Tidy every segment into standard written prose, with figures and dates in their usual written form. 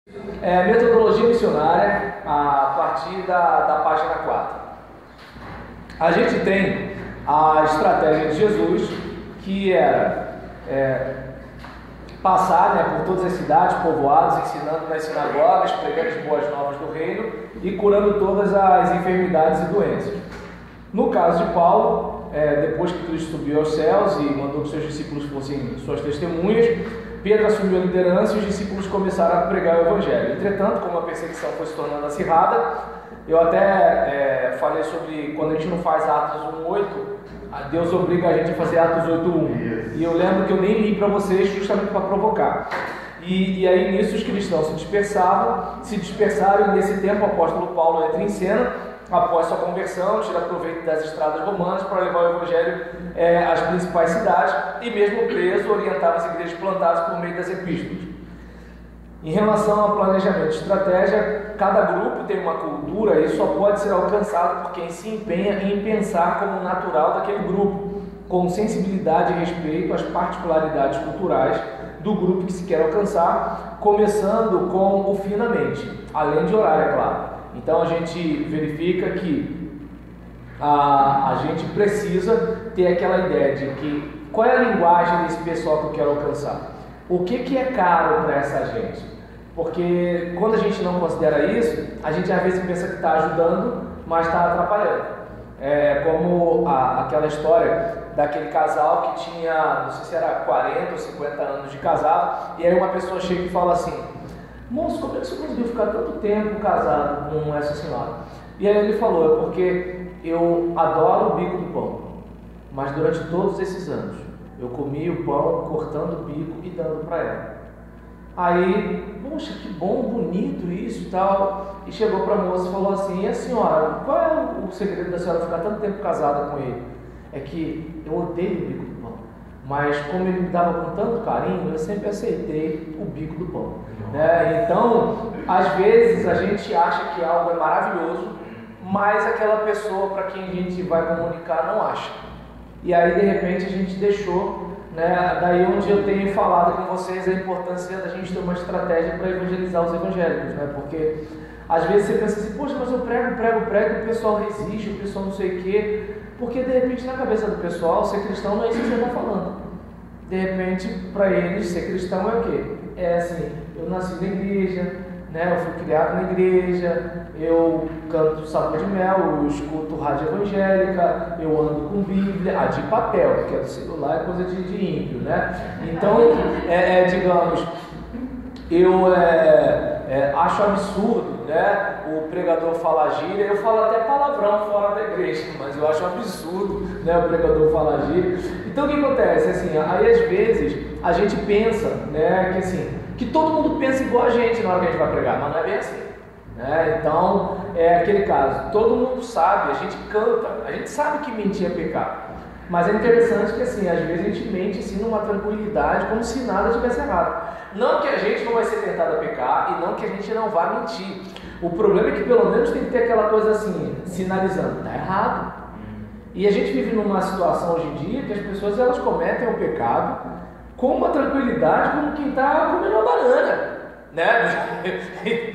Metodologia missionária, a partir da página 4. A gente tem a estratégia de Jesus, que era passar, por todas as cidades, povoados, ensinando nas sinagogas, pregando as boas novas do reino e curando todas as enfermidades e doenças. No caso de Paulo, depois que Cristo subiu aos céus e mandou que seus discípulos fossem suas testemunhas, Pedro assumiu a liderança e os discípulos começaram a pregar o Evangelho. Entretanto, como a perseguição foi se tornando acirrada, eu até falei sobre quando a gente não faz Atos 1:8, Deus obriga a gente a fazer Atos 8:1. E eu lembro que eu nem li para vocês justamente para provocar. E aí nisso os cristãos se dispersaram, e nesse tempo o apóstolo Paulo entra em cena, após sua conversão, tira proveito das estradas romanas para levar o Evangelho às principais cidades, e mesmo preso orientava as igrejas plantadas por meio das epístolas. Em relação ao planejamento e estratégia, cada grupo tem uma cultura e só pode ser alcançado por quem se empenha em pensar como natural daquele grupo, com sensibilidade e respeito às particularidades culturais do grupo que se quer alcançar, começando com o fim na mente, além de orar, é claro. Então a gente verifica que a gente precisa ter aquela ideia de que qual é a linguagem desse pessoal que eu quero alcançar, o que é caro para essa gente, porque quando a gente não considera isso, a gente às vezes pensa que está ajudando, mas está atrapalhando. Como aquela história daquele casal que tinha, não sei se era 40 ou 50 anos de casado, e aí uma pessoa chega e fala assim: moço, como é que você conseguiu ficar tanto tempo casado com essa senhora? E aí ele falou: é porque eu adoro o bico do pão, mas durante todos esses anos eu comi o pão cortando o bico e dando para ela. Aí, poxa, que bom, bonito isso e tal. E chegou para a moça e falou assim: e a senhora, qual é o segredo da senhora ficar tanto tempo casada com ele? É que eu odeio o bico do pão, mas como ele me dava com tanto carinho, eu sempre aceitei o bico do pão. Então, às vezes a gente acha que algo é maravilhoso, mas aquela pessoa para quem a gente vai comunicar não acha. E aí, de repente, a gente deixou, daí onde eu tenho falado com vocês a importância da gente ter uma estratégia para evangelizar os evangélicos, porque às vezes você pensa assim: poxa, mas eu prego, o pessoal resiste, o pessoal não sei o quê, porque de repente na cabeça do pessoal ser cristão não é isso que você está falando. De repente, para eles, ser cristão é o quê? É assim: eu nasci na igreja, eu fui criado na igreja, eu canto sabor de mel, eu escuto rádio evangélica, eu ando com Bíblia, de papel, porque do celular é coisa de ímpio, Então, digamos, eu acho absurdo, o pregador falar gíria. Eu falo até palavrão fora da igreja, mas eu acho absurdo, o pregador falar gíria. Então o que acontece? Assim, aí às vezes a gente pensa, que assim, que todo mundo pensa igual a gente na hora que a gente vai pregar, mas não é bem assim. Então, é aquele caso, todo mundo sabe, a gente canta, a gente sabe que mentir é pecado. Mas é interessante que assim, às vezes a gente mente assim numa tranquilidade, como se nada tivesse errado. Não que a gente não vai ser tentado a pecar e não que a gente não vá mentir. O problema é que pelo menos tem que ter aquela coisa assim, sinalizando, está errado. E a gente vive numa situação hoje em dia que as pessoas elas cometem o pecado com uma tranquilidade como quem está comendo uma banana,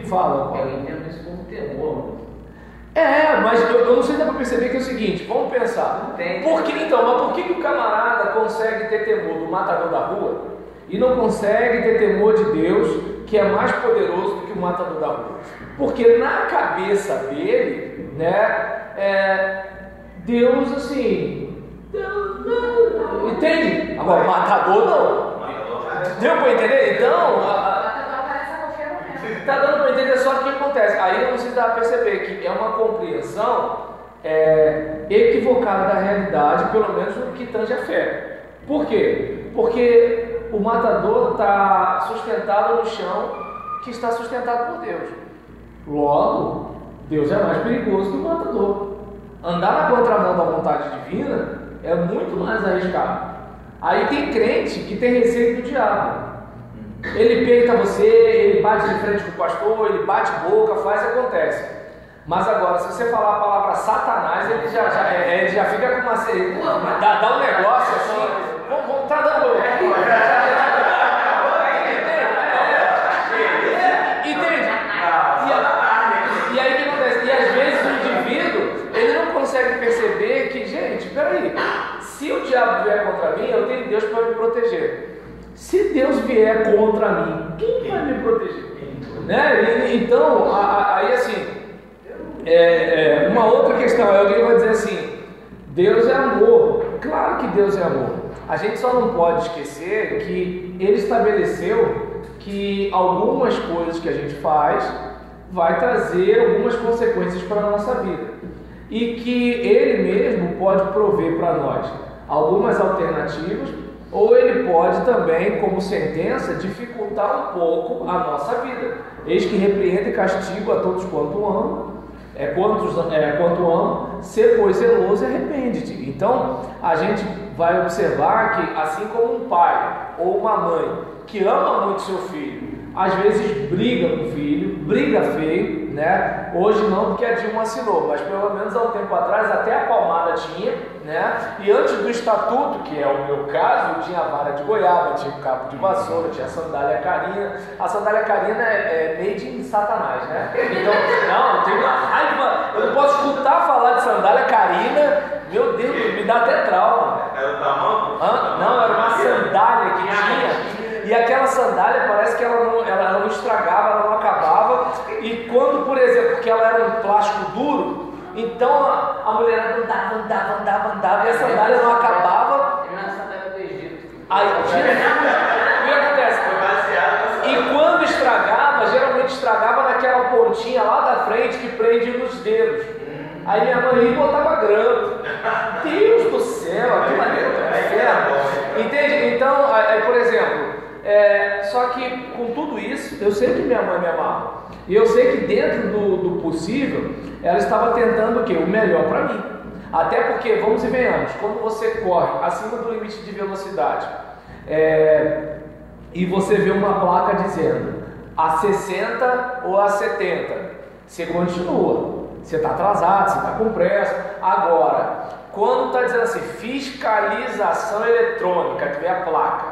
Fala. Eu entendo isso como temor. Mas eu não sei se dá para perceber que é o seguinte, vamos pensar. Por que o camarada consegue ter temor do matador da rua e não consegue ter temor de Deus, que é mais poderoso do que o matador da rua? Porque na cabeça dele, Deus assim, entende? Agora, matador não. Deu para entender? Então, está dando para entender só o que acontece. Aí eu não sei se dá para perceber que é uma compreensão equivocada da realidade, pelo menos no que tange a fé. Por quê? Porque o matador está sustentado no chão que está sustentado por Deus. Logo, Deus é mais perigoso que o matador. Andar na contramão da vontade divina é muito mais arriscado. Aí tem crente que tem receio do diabo. Ele peita você, ele bate de frente com o pastor, ele bate boca, faz e acontece. Mas agora, se você falar a palavra Satanás, ele já fica com uma... Dá um negócio assim... Vamos tá dando... E tem diabo vier contra mim, eu tenho Deus para me proteger. Se Deus vier contra mim, quem vai me proteger? Né? Então, aí assim, uma outra questão, alguém vai dizer assim, Deus é amor. Claro que Deus é amor. A gente só não pode esquecer que Ele estabeleceu que algumas coisas que a gente faz vai trazer algumas consequências para a nossa vida. E que Ele mesmo pode prover para nós algumas alternativas, ou Ele pode também, como sentença, dificultar um pouco a nossa vida. Eis que repreende e castigo a todos quanto amam, quanto amam, ser pois zeloso e arrepende-te. Então, a gente vai observar que, assim como um pai ou uma mãe que ama muito seu filho, às vezes briga com o filho, briga feio, né? Hoje não, porque a Dilma assinou, mas pelo menos há um tempo atrás até a palmada tinha, né? E antes do estatuto, que é o meu caso, tinha a vara de goiaba, tinha o cabo de vassoura, tinha a sandália carina. A sandália carina é made in Satanás, né? Então, não, eu tenho uma raiva, eu não posso escutar falar de sandália carina, meu Deus, me dá até trauma. Era o tamanho? Não, era uma sandália que tinha. E aquela sandália parece que ela não estragava, ela não acabava. E quando, por exemplo, porque ela era um plástico duro, então a mulher andava e a sandália não acabava. Tem uma sandália do Egito. Aí, o que acontece? E quando estragava, geralmente estragava naquela pontinha lá da frente que prende nos dedos. Aí minha mãe ia e botava grama. Deus do céu, aquilo ali é inferno. Entende? Então, aí, por exemplo, só que com tudo isso, eu sei que minha mãe me amava. E eu sei que dentro do possível, ela estava tentando o quê? O melhor para mim. Até porque, vamos e venhamos, quando você corre acima do limite de velocidade, e você vê uma placa dizendo a 60 ou a 70, você continua. Você está atrasado, você está com pressa. Agora, quando está dizendo assim, fiscalização eletrônica, que vê a placa,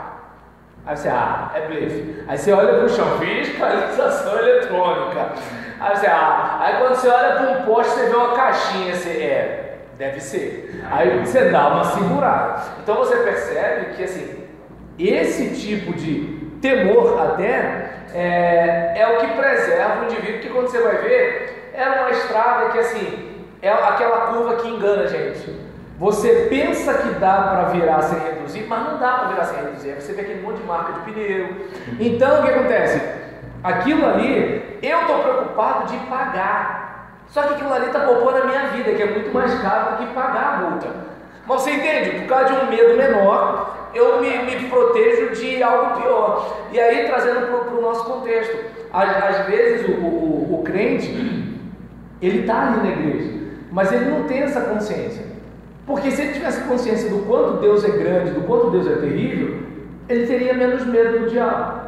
aí você, é blefe. Aí você olha para o chão, fiscalização eletrônica. Aí você, aí quando você olha para um poste, você vê uma caixinha, você, deve ser. Aí você dá uma segurada. Então você percebe que assim, esse tipo de temor até é o que preserva o indivíduo, porque quando você vai ver, era uma estrada que assim, é aquela curva que engana a gente. Você pensa que dá para virar sem reduzir, mas não dá para virar sem reduzir. Aí você vê aquele monte de marca de pneu. Então o que acontece? Aquilo ali, eu estou preocupado de pagar. Só que aquilo ali está poupando a minha vida, que é muito mais caro do que pagar a multa. Mas você entende? Por causa de um medo menor, eu me protejo de algo pior. E aí, trazendo para o nosso contexto, às vezes o crente, ele está ali na igreja, mas ele não tem essa consciência. Porque se ele tivesse consciência do quanto Deus é grande, do quanto Deus é terrível, ele teria menos medo do diabo.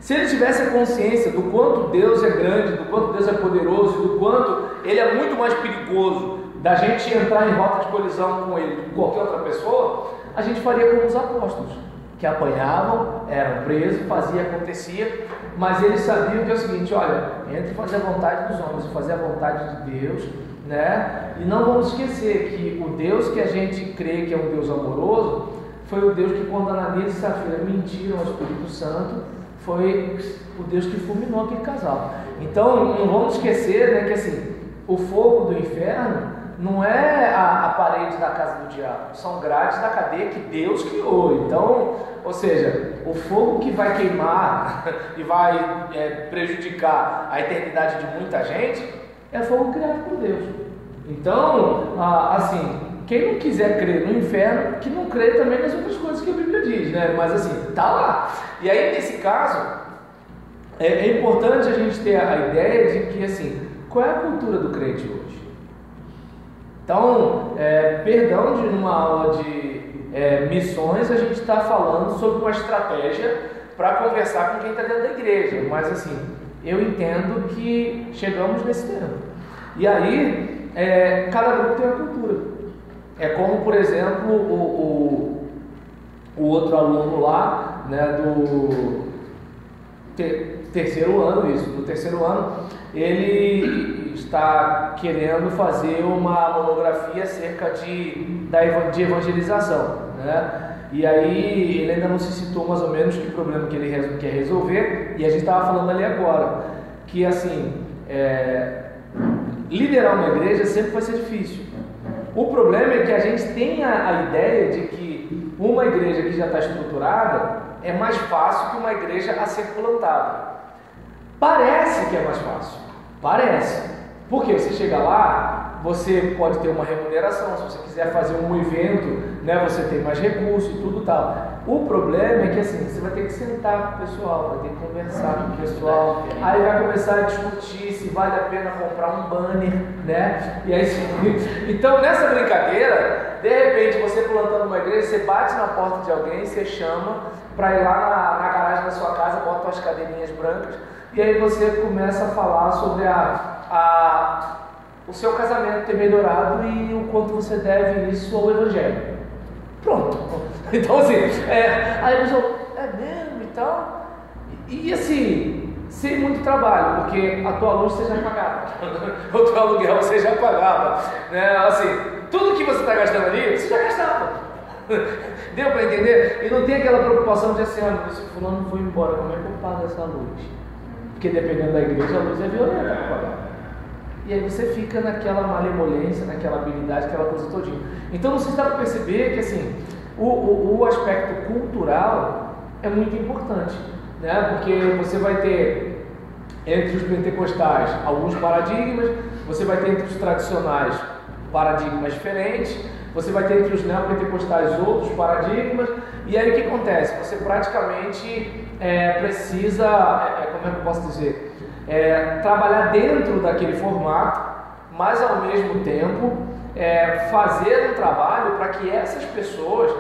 Se ele tivesse a consciência do quanto Deus é grande, do quanto Deus é poderoso, do quanto ele é muito mais perigoso da gente entrar em rota de colisão com ele do que qualquer outra pessoa, a gente faria como os apóstolos, que apanhavam, eram presos, acontecia, mas eles sabiam que é o seguinte, olha, entre fazer a vontade dos homens e fazer a vontade de Deus, né? E não vamos esquecer que o Deus que a gente crê que é um Deus amoroso, foi o Deus que quando Ananias e Safira mentiram ao Espírito Santo, foi o Deus que fulminou aquele casal. Então não vamos esquecer, né, que assim, o fogo do inferno não é a parede da casa do diabo, são grades da cadeia que Deus criou. Então, ou seja, o fogo que vai queimar e vai prejudicar a eternidade de muita gente é fogo criado por Deus. Então, assim, quem não quiser crer no inferno, que não crê também nas outras coisas que a Bíblia diz, né? Mas assim, tá lá. E aí, nesse caso, é importante a gente ter a ideia de que, assim, qual é a cultura do crente hoje? Então, perdão de numa aula de missões, a gente está falando sobre uma estratégia para conversar com quem está dentro da igreja, mas assim, eu entendo que chegamos nesse tempo. E aí, cada grupo tem uma cultura. É como, por exemplo, o outro aluno lá, né, do terceiro ano, do terceiro ano, ele está querendo fazer uma monografia acerca de evangelização. né? E aí ele ainda não se citou mais ou menos que problema que ele quer resolver, e a gente estava falando ali agora, que assim, liderar uma igreja sempre vai ser difícil. O problema é que a gente tem a ideia de que uma igreja que já está estruturada é mais fácil que uma igreja a ser plantada. Parece que é mais fácil, parece. Porque você chega lá, você pode ter uma remuneração, se você quiser fazer um evento, né, você tem mais recursos e tudo tal. O problema é que assim, você vai ter que sentar com o pessoal, vai ter que conversar com o pessoal, aí vai começar a discutir se vale a pena comprar um banner, né? E aí, então nessa brincadeira, de repente você plantando uma igreja, você bate na porta de alguém, você chama para ir lá na garagem da sua casa, bota umas cadeirinhas brancas, e aí você começa a falar sobre o seu casamento ter melhorado e o quanto você deve isso ao Evangelho. Pronto. Então assim, aí a pessoa, é mesmo e tal. E assim, sem muito trabalho, porque a tua luz você já pagava, o teu aluguel você já pagava, né? Assim, tudo que você está gastando ali, você já gastava. Deu para entender? E não tem aquela preocupação de assim, olha, se o fulano foi embora, como é que eu pago essa luz? Porque dependendo da igreja, a luz é violenta para pagar. E aí você fica naquela malemolência, naquela habilidade, aquela coisa todinha. Então não se dá para perceber que assim, o aspecto cultural é muito importante, né? Porque você vai ter entre os pentecostais alguns paradigmas, você vai ter entre os tradicionais paradigmas diferentes, você vai ter entre os neopentecostais outros paradigmas, e aí o que acontece? Você praticamente precisa, como é que eu posso dizer? Trabalhar dentro daquele formato, mas ao mesmo tempo fazer um trabalho para que essas pessoas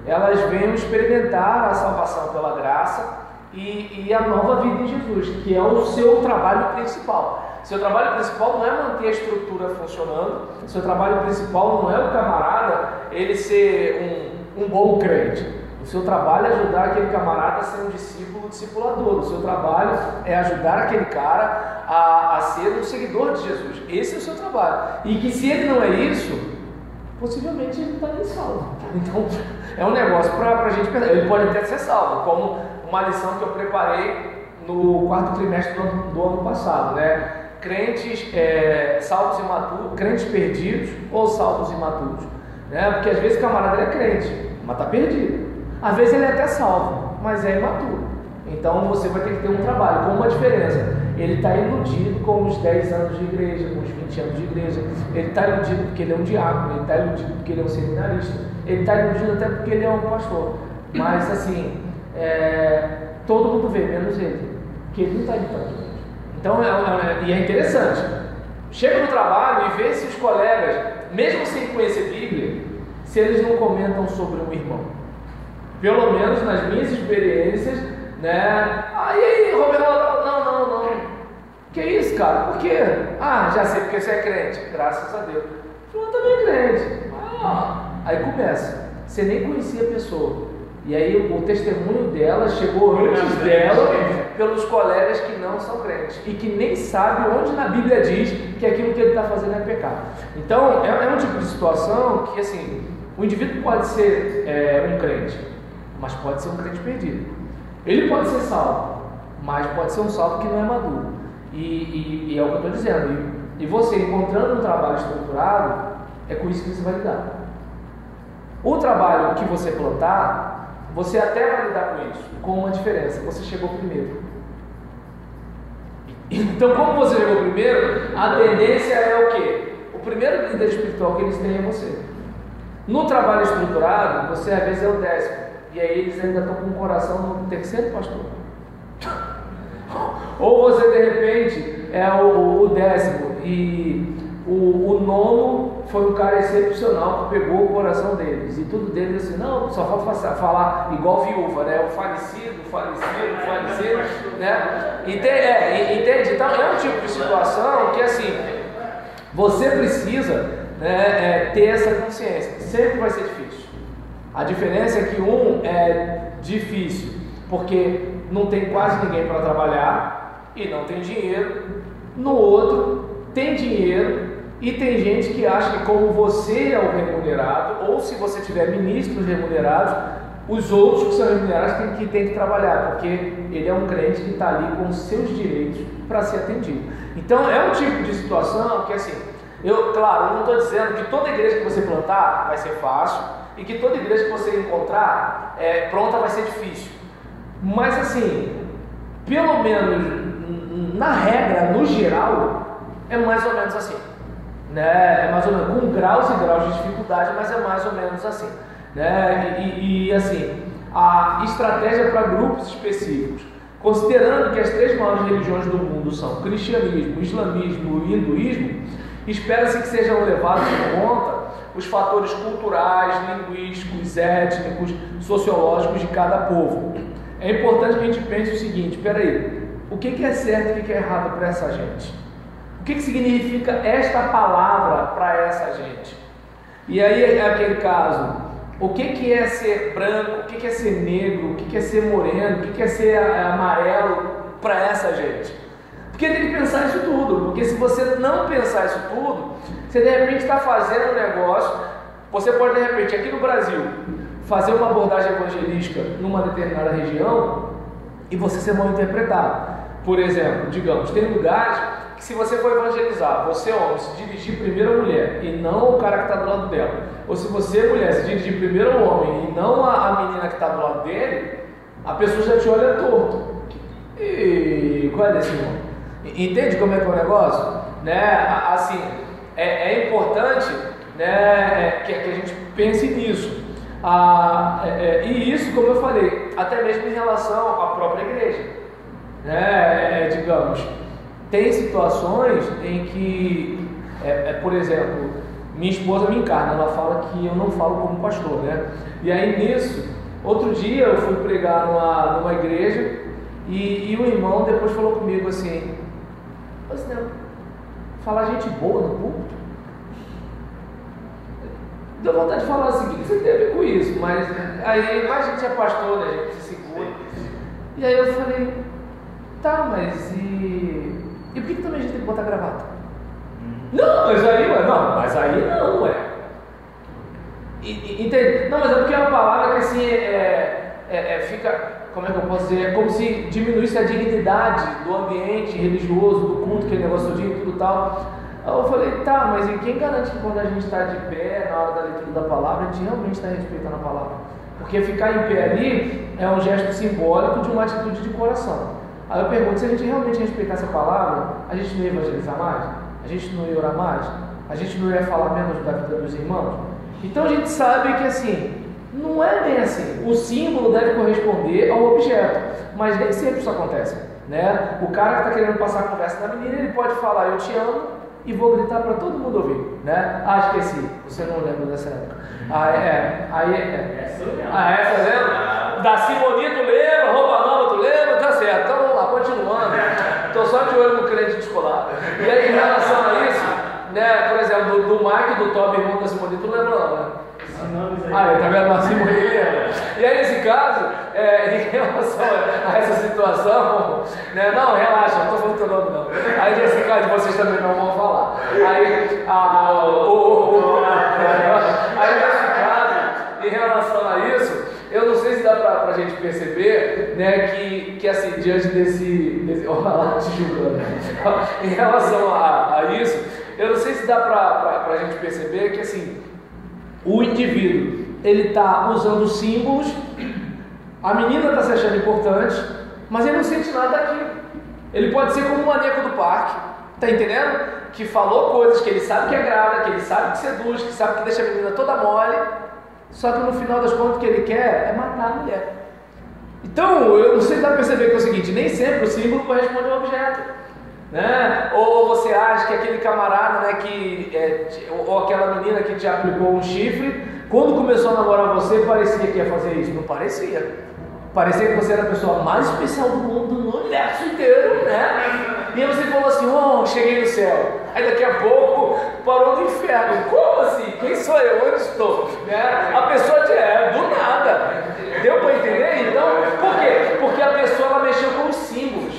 elas venham experimentar a salvação pela graça e a nova vida em Jesus, que é o seu trabalho principal. Seu trabalho principal não é manter a estrutura funcionando, seu trabalho principal não é o camarada ele ser um bom crente. O seu trabalho é ajudar aquele camarada a ser um discipulador. O seu trabalho é ajudar aquele cara a ser um seguidor de Jesus. Esse é o seu trabalho. E que se ele não é isso, possivelmente ele não está nem salvo. Então, é um negócio para a gente pensar. Ele pode até ser salvo, como uma lição que eu preparei no quarto trimestre do ano passado, né? Crentes salvos imaturos, crentes perdidos ou salvos imaturos, né? Porque às vezes o camarada é crente, mas está perdido. Às vezes ele é até salvo, mas é imaturo. Então você vai ter que ter um trabalho, com uma diferença. Ele está iludido com os 10 anos de igreja, com os 20 anos de igreja. Ele está iludido porque ele é um diácono, ele está iludido porque ele é um seminarista, ele está iludido até porque ele é um pastor. Mas assim, todo mundo vê, menos ele, porque ele não está indo para aquilo. Então, e é interessante. Chega no trabalho e vê se os colegas, mesmo sem conhecer Bíblia, se eles não comentam sobre um irmão. Pelo menos nas minhas experiências, né? E aí, Roberto, não. Que isso, cara? Por quê? Já sei, porque você é crente. Graças a Deus. Eu também é crente. Aí começa. Você nem conhecia a pessoa. E aí o testemunho dela chegou antes dela pelos colegas que não são crentes. E que nem sabe onde na Bíblia diz que aquilo que ele está fazendo é pecado. Então, é um tipo de situação que, assim, o indivíduo pode ser um crente, mas pode ser um crente perdido. Ele pode ser salvo, mas pode ser um salvo que não é maduro. E é o que eu estou dizendo. E você encontrando um trabalho estruturado, é com isso que você vai lidar. O trabalho que você plantar, você até vai lidar com isso, com uma diferença: você chegou primeiro. Então, como você chegou primeiro, a tendência é o quê? O primeiro líder espiritual que eles têm é você. No trabalho estruturado, você às vezes é o 10º, e aí eles ainda estão com o coração no 3º pastor. Ou você de repente é o 10º e o 9º foi um cara excepcional que pegou o coração deles, e tudo deles assim, não, só falta falar igual viúva, né? O falecido, né? Entende? Então é um tipo de situação que assim, você precisa, né, ter essa consciência. Sempre vai ser difícil. A diferença é que um é difícil porque não tem quase ninguém para trabalhar e não tem dinheiro. No outro tem dinheiro E tem gente que acha que como você é o remunerado, ou se você tiver ministros remunerados, os outros que são remunerados têm que trabalhar, porque ele é um crente que está ali com os seus direitos para ser atendido. Então é um tipo de situação que assim, claro, eu não estou dizendo que toda igreja que você plantar vai ser fácil e que toda igreja que você encontrar pronta vai ser difícil. Mas assim, pelo menos na regra, no geral, é mais ou menos assim, né? É mais ou menos com graus e graus de dificuldade, mas é mais ou menos assim, né? E assim, a estratégia para grupos específicos, considerando que as 3 maiores religiões do mundo são cristianismo, islamismo e hinduísmo, espera-se que sejam levados em conta os fatores culturais, linguísticos, étnicos, sociológicos de cada povo. É importante que a gente pense o seguinte: peraí, o que é certo e o que é errado para essa gente? O que significa esta palavra para essa gente? E aí, aquele caso, o que é ser branco, o que é ser negro, o que é ser moreno, o que é ser amarelo para essa gente? Porque tem que pensar isso tudo, porque se você não pensar isso tudo, você de repente está fazendo um negócio, você pode de repente aqui no Brasil fazer uma abordagem evangelística numa determinada região e você ser mal interpretado. Por exemplo, digamos, tem lugares que se você for evangelizar, você homem, se dirigir primeiro à mulher e não o cara que está do lado dela, ou se você mulher, se dirigir primeiro ao homem e não a menina que está do lado dele, a pessoa já te olha torto. E qual é desse irmão? Entende como é que é o negócio? Né? Assim, é importante, né, que a gente pense nisso. E isso, como eu falei, até mesmo em relação à própria igreja, né? Digamos, tem situações em que, por exemplo, minha esposa me encarna, ela fala que eu não falo como pastor, né? E aí nisso, outro dia eu fui pregar numa igreja e o irmão depois falou comigo assim: "Você falar gente boa no púlpito?" Deu vontade de falar o seguinte: você tem a ver com isso, mas aí a gente é pastor, né? A gente se segura. E aí eu falei: tá, mas e por que também a gente tem que botar gravata? Não, mas aí não, entende? Não, mas é porque é uma palavra que assim fica, como é que eu posso dizer? É como se diminuísse a dignidade do ambiente religioso, do culto, aquele negócio do dia e tudo tal. Aí eu falei: tá, mas e quem garante que quando a gente está de pé na hora da leitura da palavra, a gente realmente está respeitando a palavra? Porque ficar em pé ali é um gesto simbólico de uma atitude de coração. Aí eu pergunto: se a gente realmente respeitasse a palavra, a gente não ia evangelizar mais? A gente não ia orar mais? A gente não ia falar menos da vida dos irmãos? Então a gente sabe que assim, não é bem assim. O símbolo deve corresponder ao objeto, mas nem sempre isso acontece, né? O cara que está querendo passar a conversa na menina, ele pode falar: eu te amo, e vou gritar para todo mundo ouvir, né? Esqueci, você não lembra dessa época. Essa lembra? Da Simoni tu lembra, roupa nova tu lembra, tá certo. Então vamos lá, continuando. Tô só de olho no crente escolar. E aí, em relação a isso, né? Por exemplo, do Mike e do Toby, irmão da Simoni, tu lembra não, né? Tá vendo? A Simoni lembra. E aí, nesse caso, em relação a essa situação, né? Não, relaxa, não tô falando teu nome não. Aí, nesse caso, vocês também não vão falar. Aí, nesse caso, em relação a isso, eu não sei se dá pra gente perceber, né, que assim, diante desse olha lá, te julgando, em relação a isso, eu não sei se dá pra gente perceber que assim, o indivíduo, ele está usando símbolos, a menina está se achando importante, mas ele não sente nada daquilo. Ele pode ser como o maníaco do parque, tá entendendo? Que falou coisas que ele sabe que agrada, que ele sabe que seduz, que sabe que deixa a menina toda mole, só que no final das contas o que ele quer é matar a mulher. Então, eu não sei se dá para perceber que é o seguinte: nem sempre o símbolo corresponde ao objeto, né? Ou você acha que aquele camarada, né, ou aquela menina que te aplicou um chifre, quando começou a namorar você, parecia que ia fazer isso? Não parecia. Parecia que você era a pessoa mais especial do mundo, no universo inteiro, né? E aí você falou assim: cheguei no céu. Aí daqui a pouco parou no inferno. Como assim? Quem sou eu? Onde estou? Né? A pessoa do nada. Deu para entender? Então, por quê? Porque a pessoa ela mexeu com os símbolos.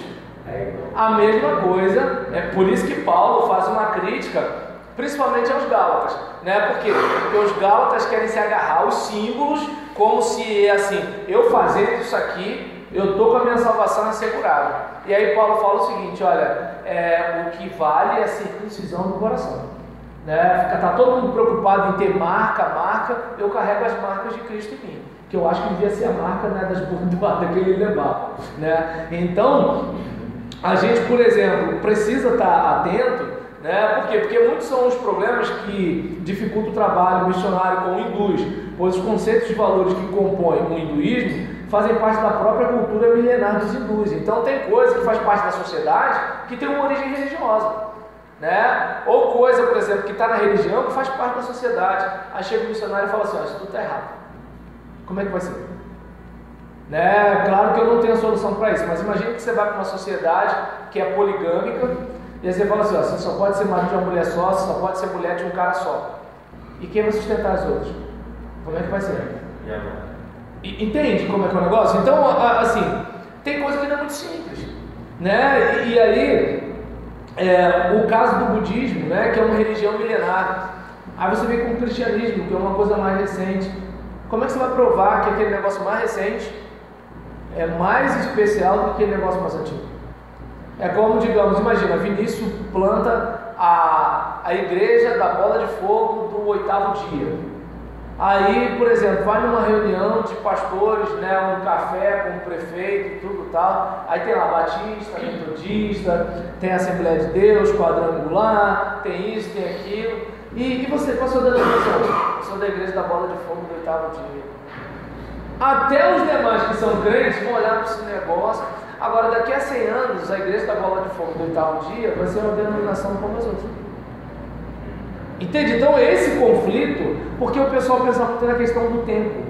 A mesma coisa, é por isso que Paulo faz uma crítica principalmente aos Gálatas, né? Por quê? Porque os Gálatas querem se agarrar aos símbolos, como se assim, eu fazendo isso aqui, eu estou com a minha salvação assegurada. E aí Paulo fala o seguinte, olha, o que vale é a circuncisão do coração, né? Está todo mundo preocupado em ter marca, eu carrego as marcas de Cristo em mim, que eu acho que devia ser a marca, né, das bordadas que ele levava, né? Então, a gente, por exemplo, precisa estar atento, né? Por quê? Porque muitos são os problemas que dificultam o trabalho missionário com o hindus, pois os conceitos de valores que compõem o hinduísmo fazem parte da própria cultura milenar dos hindus. Então tem coisa que faz parte da sociedade que tem uma origem religiosa, né? Ou coisa, por exemplo, que está na religião que faz parte da sociedade. Aí chega o missionário e fala assim, isso tudo está errado. Como é que vai ser? Né? Claro que eu não tenho a solução para isso, mas imagine que você vai para uma sociedade que é poligâmica e aí você fala assim, ó, você só pode ser marido de uma mulher só, você só pode ser mulher de um cara só. E quem vai sustentar as outras? Como é que vai ser? Entende como é que é o negócio? Então, assim, tem coisa que não é muito simples, né? E aí, o caso do budismo, né, que é uma religião milenar. Aí você vem com o cristianismo, que é uma coisa mais recente. Como é que você vai provar que aquele negócio mais recente é mais especial do que aquele negócio mais antigo? É como, digamos, imagina, Vinícius planta a igreja da bola de fogo do 8º dia. Aí, por exemplo, vai numa reunião de pastores, né, um café com o prefeito, tudo tal. Aí tem lá Batista, Metodista, tem Assembleia de Deus, Quadrangular, tem isso, tem aquilo. E você, qual é a sua denominação? Eu sou da igreja da bola de fogo do 8º dia. Até os demais que são crentes vão olhar para esse negócio. Agora, daqui a 100 anos, a igreja da bola de fogo do 8º dia vai ser uma denominação como as outras. Entende? Então, esse conflito, porque o pessoal pensa muito na questão do tempo.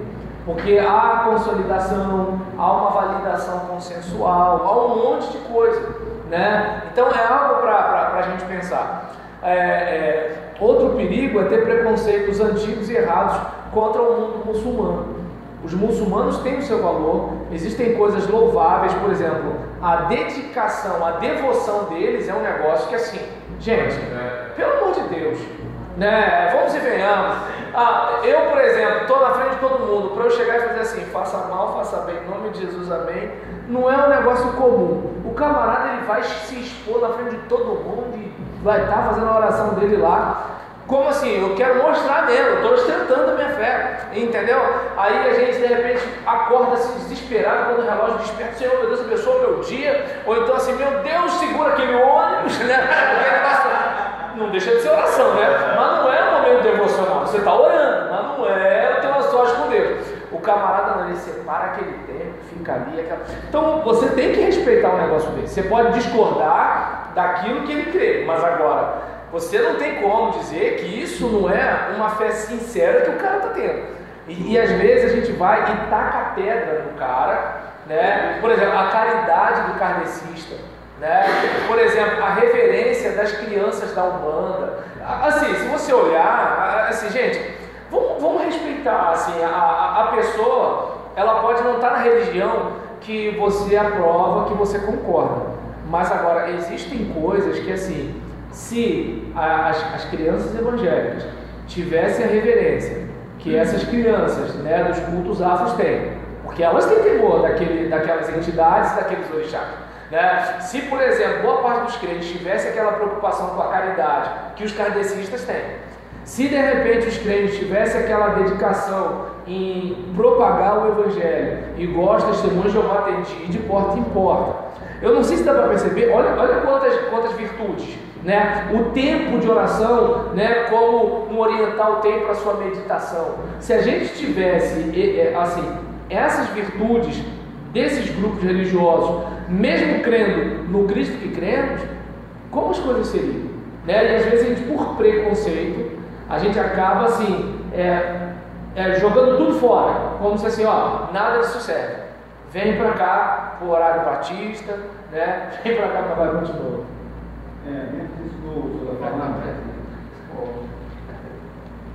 Porque há consolidação, há uma validação consensual, há um monte de coisa, né? Então, é algo para a gente pensar. Outro perigo é ter preconceitos antigos e errados contra o mundo muçulmano. Os muçulmanos têm o seu valor, existem coisas louváveis, por exemplo, a dedicação, a devoção deles é um negócio que assim, gente, pelo amor de Deus, né? Vamos e venhamos. Eu, por exemplo, estou na frente de todo mundo, para eu chegar e fazer assim, faça mal, faça bem, em nome de Jesus, amém, não é um negócio comum. O camarada ele vai se expor na frente de todo mundo e vai estar fazendo a oração dele lá. Como assim? Eu quero mostrar mesmo, eu estou ostentando a minha fé, entendeu? Aí a gente de repente acorda assim desesperado quando o relógio desperta, Senhor, meu Deus, abençoa o meu dia, ou então assim, meu Deus, segura aquele ônibus, né? Não deixa de ser oração, né? Mas não é um momento devocional, você está orando, mas não é o teu sós com Deus. O camarada não, ele separa aquele tempo, fica ali, Então você tem que respeitar um negócio desse. Você pode discordar daquilo que ele crê, mas agora você não tem como dizer que isso não é uma fé sincera que o cara está tendo. E às vezes a gente vai e taca a pedra no cara, né? Por exemplo, a caridade do kardecista, né? Por exemplo, a reverência das crianças da Umbanda. Assim, se você olhar, assim, gente, vamos respeitar, assim, a pessoa, ela pode não estar na religião que você aprova, que você concorda, mas agora existem coisas que, assim, se as crianças evangélicas tivessem a reverência que essas crianças, né, dos cultos afros têm, porque elas têm temor daquelas entidades, daqueles orixás, né? Se, por exemplo, boa parte dos crentes tivesse aquela preocupação com a caridade que os kardecistas têm, se de repente os crentes tivessem aquela dedicação em propagar o evangelho, igual os testemunhos de Jeová têm de porta em porta, eu não sei se dá para perceber, olha quantas virtudes, né? O tempo de oração, né, como um oriental tem para sua meditação. Se a gente tivesse assim, essas virtudes desses grupos religiosos, mesmo crendo no Cristo que cremos, como as coisas seriam, né? E às vezes a gente, por preconceito, a gente acaba assim jogando tudo fora, como se assim, ó, nada disso serve. Vem para cá pro horário batista, né? Vem para cá para vai continuar. Dentro disso que eu estou falando,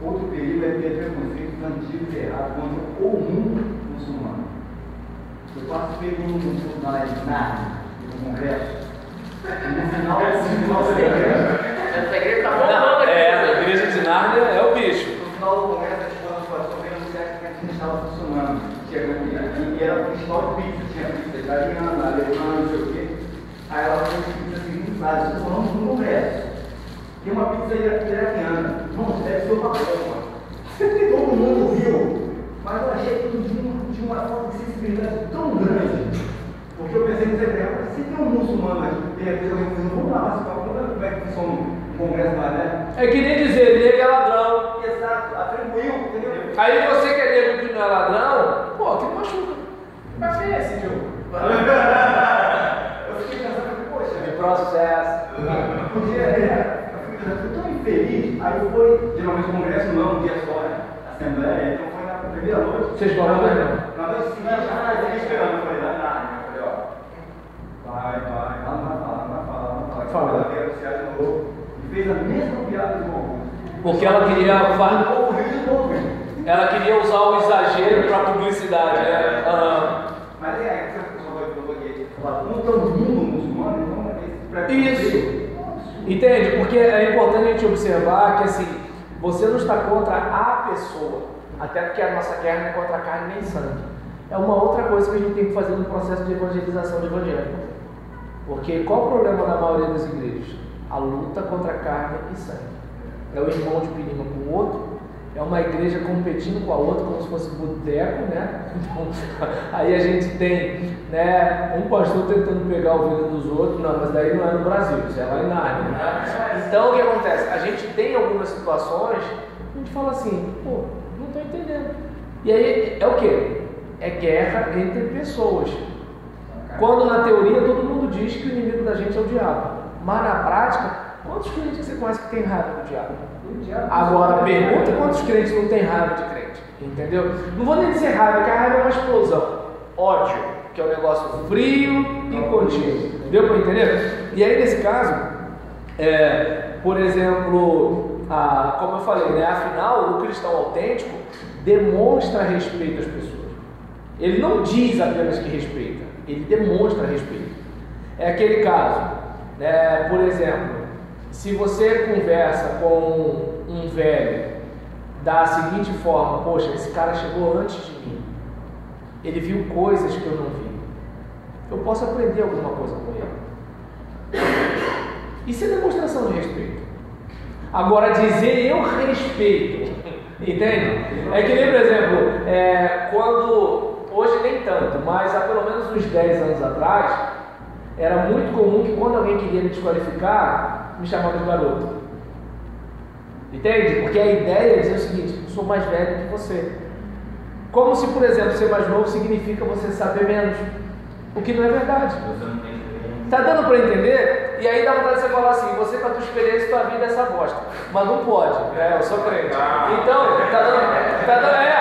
outro perigo é ter preconceitos antigos e errados contra o mundo muçulmano. Eu participei de um curso na no congresso, e no final da igreja. Essa igreja está bombando aqui. frases, estou falando no congresso. Tem uma pizza iraquiana. Não, deve ser uma bomba. Todo mundo viu. Mas eu achei que tinha uma falta de sensibilidade tão grande. Porque eu pensei no Zé, se tem um muçulmano aqui, tem aqui, vamos lá, como é que funciona um congresso lá, né? É que nem dizer, negro é ladrão. Exato, atribuiu, entendeu? Aí você que é negro que não é ladrão, pô, que machuca. Mas é esse, Diogo. Eu fiquei pensando, poxa, De processo. eu fui tão infeliz, aí foi, geralmente o congresso não é um dia só, né? Assembleia, então foi na primeira noite. Vocês vão lá, né? Na noite seguinte, já fiquei esperando, eu falei, eu falei, ó, vai, não vai falar. Fala. Ela veio anunciar de novo, e fez a mesma piada de novo. Porque ela queria ela queria usar o exagero para publicidade, né? Mas é, você falou aqui, como todo mundo muçulmano, então isso. Entende? Porque é importante a gente observar que assim, você não está contra a pessoa, até porque a nossa guerra não é contra a carne nem sangue. É uma outra coisa que a gente tem que fazer no processo de evangelização de evangélico. Porque qual o problema da maioria das igrejas? A luta contra a carne e sangue. É o irmão de pirima com o outro, é uma igreja competindo com a outra como se fosse boteco, né? Então, aí a gente tem, né, um pastor tentando pegar a ovelha dos outros, não, mas daí não é no Brasil, isso é lá em Nárnia, né? Então o que acontece? A gente tem algumas situações, a gente fala assim, pô, não estou entendendo. E aí é o quê? É guerra entre pessoas. Quando na teoria todo mundo diz que o inimigo da gente é o diabo, mas na prática, quantos crentes você conhece que tem raiva do diabo? Agora, pergunta quantos crentes não tem raiva de crente, entendeu? Não vou nem dizer raiva, porque a raiva é uma explosão. Ódio, que é um negócio frio e contínuo. Deu para entender? E aí, nesse caso, por exemplo, como eu falei, né? Afinal, o cristão autêntico demonstra respeito às pessoas. Ele não diz apenas que respeita, ele demonstra respeito. É aquele caso, né? Por exemplo, se você conversa com um velho da seguinte forma, poxa, esse cara chegou antes de mim, ele viu coisas que eu não vi, eu posso aprender alguma coisa com ele. Isso é demonstração de respeito. Agora, dizer eu respeito, entende? É que nem, por exemplo, quando, hoje nem tanto, mas há pelo menos uns 10 anos atrás, era muito comum que quando alguém queria me desqualificar, me chamava de garoto. Entende? Porque a ideia é dizer o seguinte, eu sou mais velho que você. Como se, por exemplo, ser mais novo significa você saber menos. O que não é verdade. Tá dando para entender? E aí dá vontade de você falar assim, você com a tua experiência, tua vida é essa bosta. Mas não pode, né? Eu sou crente. Então,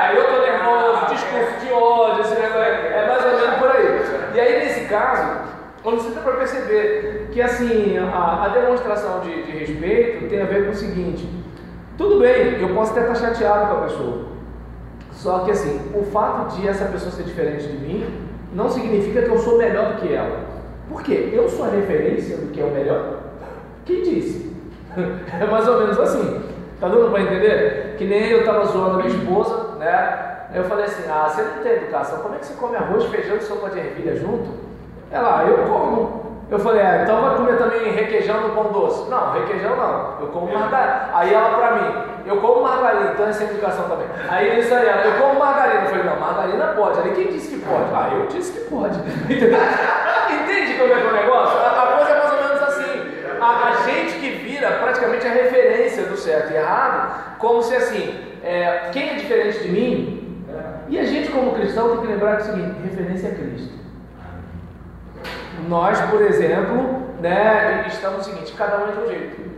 aí eu tô nervoso, discurso de ódio, esse negócio, é mais ou menos por aí. E aí, nesse caso, você dá para perceber que assim, a demonstração de respeito tem a ver com o seguinte, tudo bem, eu posso até estar chateado com a pessoa, só que assim, o fato de essa pessoa ser diferente de mim, não significa que eu sou melhor do que ela. Por quê? Eu sou a referência do que é o melhor? Quem disse? É mais ou menos assim, tá dando para entender? Que nem eu estava zoando a minha esposa, né? Eu falei assim, você não tem educação, como é que você come arroz, feijão e sopa de ervilha junto? Ela, eu como. Eu falei, então vai comer também requeijão no pão doce? Não, requeijão não, eu como margarina. Aí ela pra mim, eu como margarina, então é sem educação também. Aí isso aí, ela, eu como margarina. Eu falei, não, margarina pode. Aí quem disse que pode? Eu disse que pode. Entende como é que é o negócio? A coisa é mais ou menos assim. A gente que vira praticamente a referência do certo e errado, como se assim, quem é diferente de mim? E a gente como cristão tem que lembrar que é o seguinte, referência é Cristo. Nós, por exemplo, né, estamos no seguinte, cada um é de um jeito.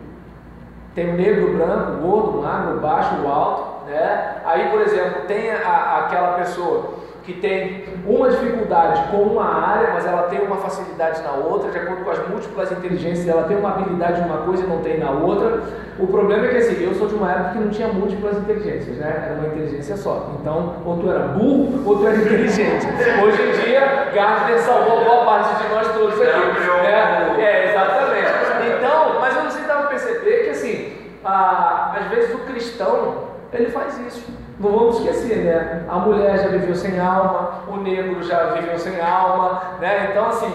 Tem o negro, o branco, o gordo, o magro, o baixo, o alto, né? Aí, por exemplo, tem aquela pessoa que tem uma dificuldade com uma área, mas ela tem uma facilidade na outra, de acordo com as múltiplas inteligências, ela tem uma habilidade em uma coisa e não tem na outra. O problema é que assim, eu sou de uma época que não tinha múltiplas inteligências, né? Era uma inteligência só. Então, ou tu era burro, ou tu era inteligente. Hoje em dia, Gardner salvou boa parte de nós todos aqui, né? Exatamente. Então, mas eu não sei se dá para perceber que assim, às vezes o cristão, ele faz isso. Não vamos esquecer, né? A mulher já viveu sem alma, o negro já viveu sem alma, né? Então, assim,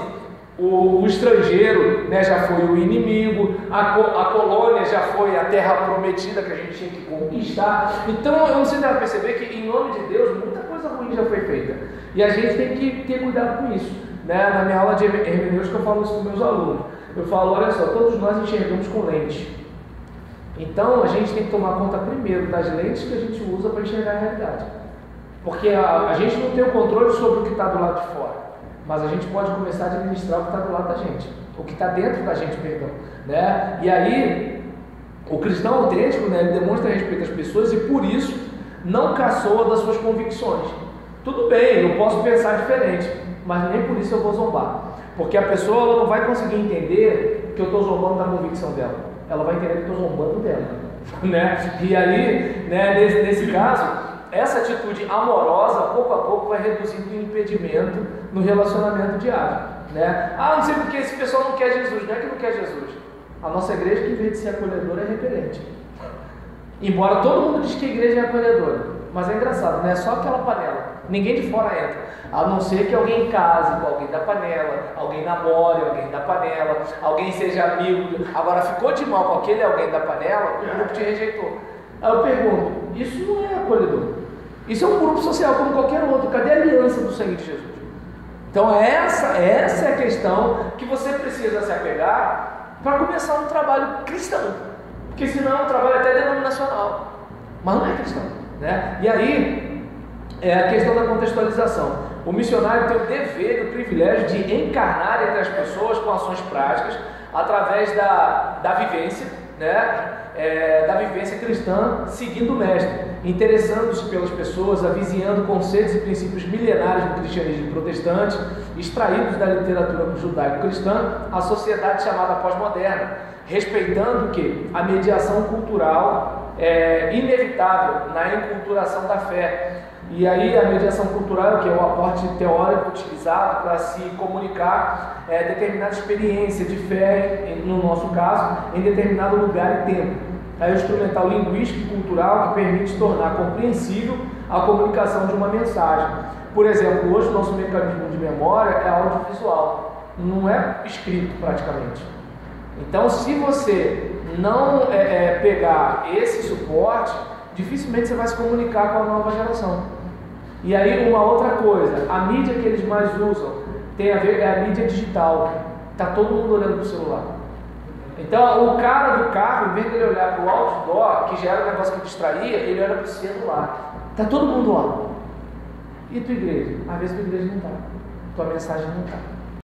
O estrangeiro, né, já foi o inimigo, a colônia já foi a terra prometida que a gente tinha que conquistar. Então eu não sei se dá para perceber que em nome de Deus muita coisa ruim já foi feita. E a gente tem que ter cuidado com isso. Né? Na minha aula de hermenêutica eu falo isso com meus alunos. Eu falo, olha só, todos nós enxergamos com lente. Então a gente tem que tomar conta primeiro das lentes que a gente usa para enxergar a realidade. Porque a gente não tem o controle sobre o que está do lado de fora. Mas a gente pode começar a administrar o que está do lado da gente, o que está dentro da gente, perdão. Né? E aí, o cristão autêntico, né, ele demonstra respeito às pessoas e por isso não caçoa das suas convicções. Tudo bem, eu posso pensar diferente, mas nem por isso eu vou zombar. Porque a pessoa ela não vai conseguir entender que eu estou zombando da convicção dela. Ela vai entender que eu estou zombando dela. Né? E aí, né, nesse caso, essa atitude amorosa, pouco a pouco, vai reduzindo o impedimento no relacionamento diário. Né? Ah, não sei porque esse pessoal não quer Jesus. Não é que não quer Jesus. A nossa igreja, que em vez de ser acolhedora, é repelente. Embora todo mundo diz que a igreja é acolhedora. Mas é engraçado, não é só aquela panela. Ninguém de fora entra. A não ser que alguém case com alguém da panela, alguém namore alguém da panela, alguém seja amigo. Agora ficou de mal com aquele alguém da panela, o grupo te rejeitou. Aí eu pergunto, isso não é acolhedor. Isso é um grupo social como qualquer outro. Cadê a aliança do sangue de Jesus? Então essa é a questão que você precisa se apegar para começar um trabalho cristão. Porque senão é um trabalho até denominacional. Mas não é cristão. Né? E aí é a questão da contextualização. O missionário tem o dever e o privilégio de encarnar entre as pessoas com ações práticas através da vivência, né? Da vivência cristã, seguindo o mestre, interessando-se pelas pessoas, avizinhando conceitos e princípios milenares do cristianismo protestante, extraídos da literatura judaico-cristã, a sociedade chamada pós-moderna, respeitando o quê? A mediação cultural inevitável na enculturação da fé. E aí a mediação cultural, que é o aporte teórico utilizado para se comunicar determinada experiência de fé, no nosso caso, em determinado lugar e tempo. É o instrumental linguístico e cultural que permite tornar compreensível a comunicação de uma mensagem. Por exemplo, hoje o nosso mecanismo de memória é audiovisual, não é escrito praticamente. Então, se você não pegar esse suporte, dificilmente você vai se comunicar com a nova geração. E aí uma outra coisa, a mídia que eles mais usam tem a ver a mídia digital. Está todo mundo olhando para o celular. Então o cara do carro, em vez de ele olhar para o outdoor, que já era um negócio que distraía, ele olha para o celular. Está todo mundo lá. E tua igreja? Às vezes tua igreja não está. Tua mensagem não está.